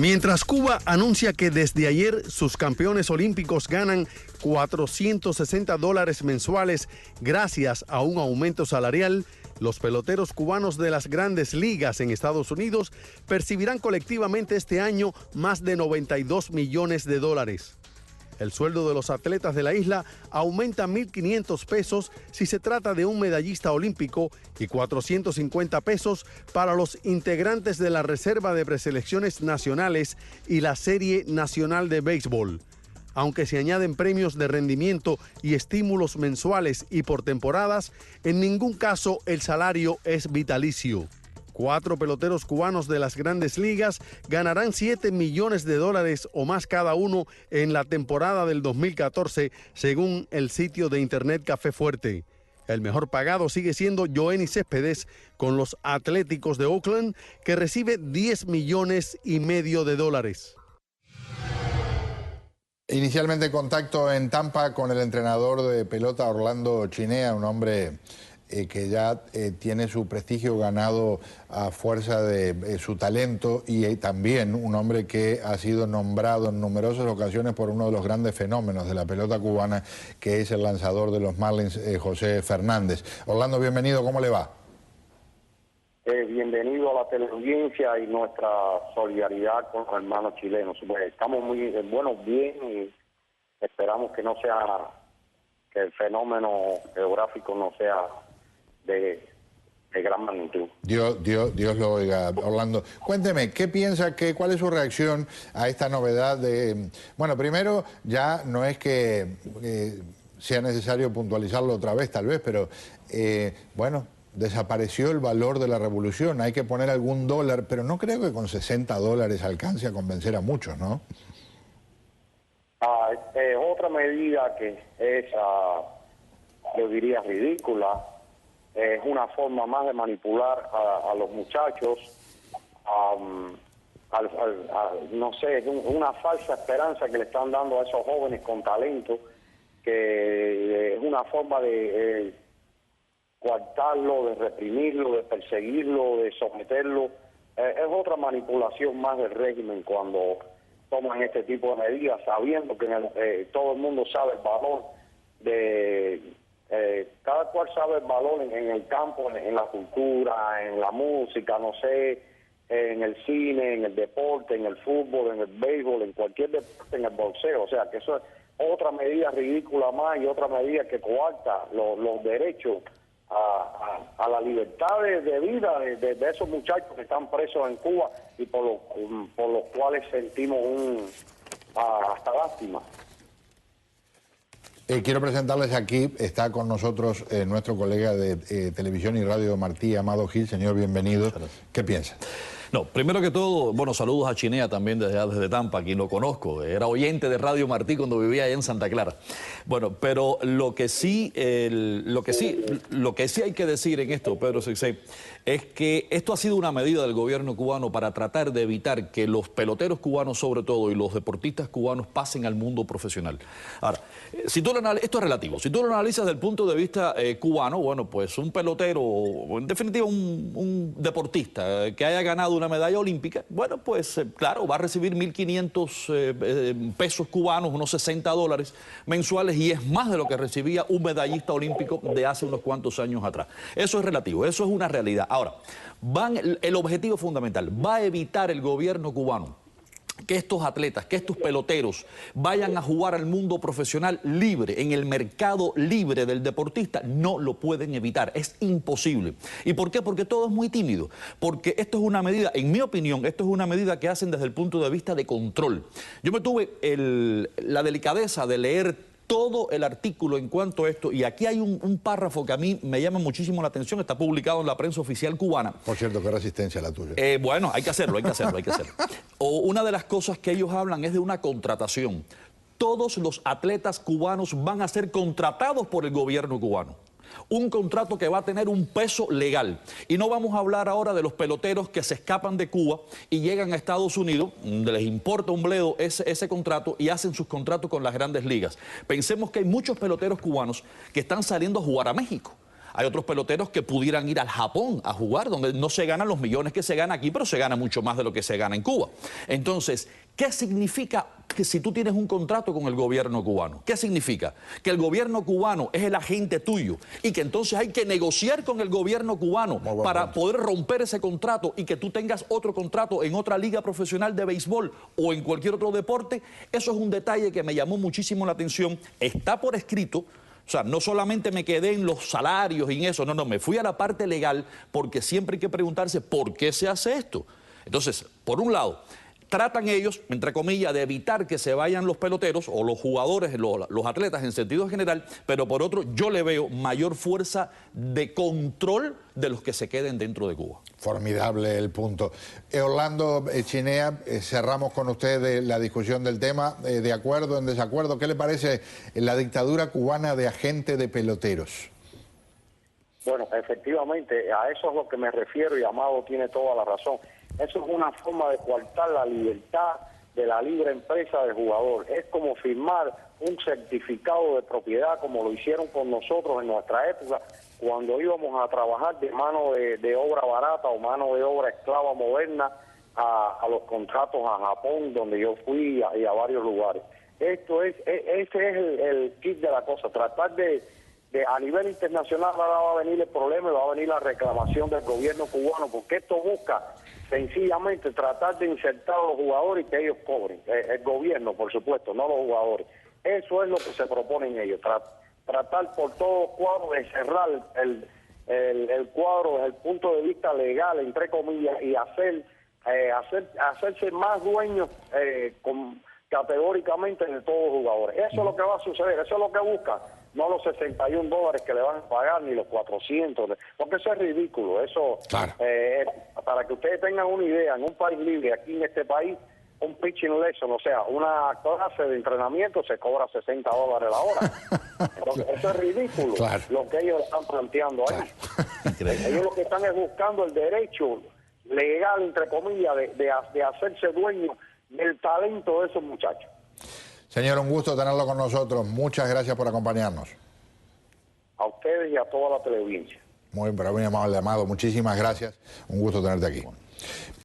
Mientras Cuba anuncia que desde ayer sus campeones olímpicos ganan $460 mensuales gracias a un aumento salarial, los peloteros cubanos de las grandes ligas en Estados Unidos percibirán colectivamente este año más de $92 millones. El sueldo de los atletas de la isla aumenta $1,500 si se trata de un medallista olímpico y $450 para los integrantes de la reserva de preselecciones nacionales y la Serie Nacional de Béisbol. Aunque se añaden premios de rendimiento y estímulos mensuales y por temporadas, en ningún caso el salario es vitalicio. 4 peloteros cubanos de las grandes ligas ganarán $7 millones o más cada uno en la temporada del 2014, según el sitio de internet Café Fuerte. El mejor pagado sigue siendo Yoenis Céspedes con los Atléticos de Oakland, que recibe $10,5 millones. Inicialmente contacto en Tampa con el entrenador de pelota Orlando Chinea, un hombre que ya tiene su prestigio ganado a fuerza de su talento, y también un hombre que ha sido nombrado en numerosas ocasiones por uno de los grandes fenómenos de la pelota cubana, que es el lanzador de los Marlins, José Fernández. Orlando, bienvenido, ¿cómo le va? Bienvenido a la teleaudiencia y nuestra solidaridad con los hermanos chilenos. Estamos muy bien, y esperamos que no sea, que el fenómeno geográfico no sea de gran magnitud. Dios lo oiga. Orlando, cuénteme, ¿qué piensa, cuál es su reacción a esta novedad de... Bueno, primero, ya no es que sea necesario puntualizarlo otra vez, tal vez, pero bueno, desapareció el valor de la revolución, hay que poner algún dólar, pero no creo que con $60 alcance a convencer a muchos, ¿no? Otra medida que es, yo diría, ridícula. Es una forma más de manipular a los muchachos, no sé, es una falsa esperanza que le están dando a esos jóvenes con talento, que es una forma de coartarlo, de reprimirlo, de perseguirlo, de someterlo. Es otra manipulación más del régimen cuando toman este tipo de medidas, sabiendo que todo el mundo sabe el valor de... cada cual sabe el valor en el campo, en la cultura, en la música, no sé, en el cine, en el deporte, en el fútbol, en el béisbol, en cualquier deporte, en el boxeo. O sea, que eso es otra medida ridícula más, y otra medida que coarta los derechos a la libertad de vida de esos muchachos que están presos en Cuba, y por los cuales sentimos hasta lástima. Quiero presentarles aquí, está con nosotros nuestro colega de televisión y radio Martí, Amado Gil. Señor, bienvenido. ¿Qué piensa? No, primero que todo, bueno, saludos a Chinea también desde Tampa, aquí lo conozco, era oyente de Radio Martí cuando vivía allá en Santa Clara. Bueno, pero lo que sí hay que decir en esto, Pedro Seixey, es que esto ha sido una medida del gobierno cubano para tratar de evitar que los peloteros cubanos, sobre todo, y los deportistas cubanos pasen al mundo profesional. Ahora, esto es relativo. Si tú lo analizas desde el punto de vista cubano, bueno, pues un pelotero, o en definitiva un deportista que haya ganado una medalla olímpica, bueno, pues claro, va a recibir 1.500 pesos cubanos, unos $60 mensuales, y es más de lo que recibía un medallista olímpico de hace unos cuantos años atrás. Eso es relativo, eso es una realidad. Ahora, el objetivo fundamental, va a evitar el gobierno cubano que estos atletas, que estos peloteros vayan a jugar al mundo profesional libre, en el mercado libre del deportista. No lo pueden evitar, es imposible. ¿Y por qué? Porque todo es muy tímido, porque esto es una medida, en mi opinión, esto es una medida que hacen desde el punto de vista de control. Yo me tuve la delicadeza de leer todo el artículo en cuanto a esto, y aquí hay un párrafo que a mí me llama muchísimo la atención, está publicado en la prensa oficial cubana. Por cierto, qué resistencia la tuya. Bueno, hay que hacerlo. Una de las cosas que ellos hablan es de una contratación. Todos los atletas cubanos van a ser contratados por el gobierno cubano. Un contrato que va a tener un peso legal. Y no vamos a hablar ahora de los peloteros que se escapan de Cuba y llegan a Estados Unidos, donde les importa un bledo ese contrato, y hacen sus contratos con las grandes ligas. Pensemos que hay muchos peloteros cubanos que están saliendo a jugar a México. Hay otros peloteros que pudieran ir al Japón a jugar, donde no se ganan los millones que se gana aquí, pero se gana mucho más de lo que se gana en Cuba. Entonces, ¿qué significa que si tú tienes un contrato con el gobierno cubano? ¿Qué significa? Que el gobierno cubano es el agente tuyo y que entonces hay que negociar con el gobierno cubano para poder romper ese contrato y que tú tengas otro contrato en otra liga profesional de béisbol o en cualquier otro deporte. Eso es un detalle que me llamó muchísimo la atención. Está por escrito. O sea, no solamente me quedé en los salarios y en eso, no, me fui a la parte legal, porque siempre hay que preguntarse por qué se hace esto. Entonces, por un lado, tratan ellos, entre comillas, de evitar que se vayan los peloteros o los jugadores, los atletas en sentido general, pero por otro, yo le veo mayor fuerza de control de los que se queden dentro de Cuba. Formidable el punto. Orlando Chinea, cerramos con usted la discusión del tema. ¿De acuerdo, en desacuerdo? ¿Qué le parece la dictadura cubana de agente de peloteros? Bueno, efectivamente, a eso es lo que me refiero y Amado tiene toda la razón. Eso es una forma de coartar la libertad de la libre empresa del jugador. Es como firmar un certificado de propiedad, como lo hicieron con nosotros en nuestra época, cuando íbamos a trabajar de mano de obra barata o mano de obra esclava moderna a los contratos a Japón, donde yo fui y a varios lugares. Ese es el kit de la cosa, tratar de a nivel internacional. Ahora va a venir el problema y va a venir la reclamación del gobierno cubano, porque esto busca sencillamente tratar de insertar a los jugadores y que ellos cobren. El gobierno, por supuesto, no los jugadores. Eso es lo que se proponen ellos, tratar por todo cuadro de cerrar el cuadro desde el punto de vista legal, entre comillas, y hacerse más dueños categóricamente de todos los jugadores. Eso es lo que va a suceder, eso es lo que busca. No los $61 que le van a pagar, ni los 400, porque eso es ridículo. Eso, claro. Para que ustedes tengan una idea, en un país libre, aquí en este país, un pitching lesson, o sea, una clase de entrenamiento se cobra $60 la hora. Entonces, eso es ridículo, claro, lo que ellos están planteando ahí. Claro. Ellos lo que están es buscando el derecho legal, entre comillas, de hacerse dueño del talento de esos muchachos. Señor, un gusto tenerlo con nosotros. Muchas gracias por acompañarnos. A ustedes y a toda la teleaudiencia. Muy amable, Amado. Muchísimas gracias. Un gusto tenerte aquí.